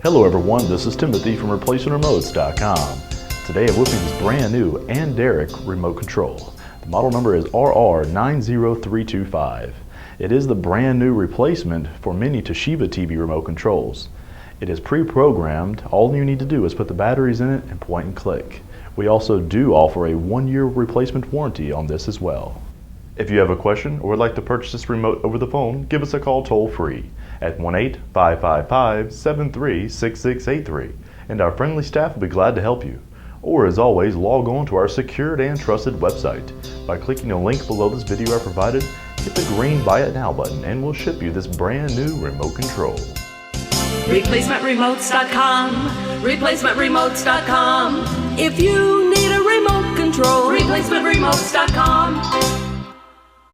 Hello everyone, this is Timothy from ReplacementRemotes.com. Today I'm with this brand new Anderic remote control. The model number is RR90325. It is the brand new replacement for many Toshiba TV remote controls. It is pre-programmed. All you need to do is put the batteries in it and point and click. We also do offer a 1-year replacement warranty on this as well. If you have a question or would like to purchase this remote over the phone, give us a call toll-free at 1-855-555-736683, and our friendly staff will be glad to help you. Or as always, log on to our secured and trusted website. By clicking the link below this video I provided, hit the green Buy It Now button and we'll ship you this brand new remote control. ReplacementRemotes.com, ReplacementRemotes.com. If you need a remote control, ReplacementRemotes.com.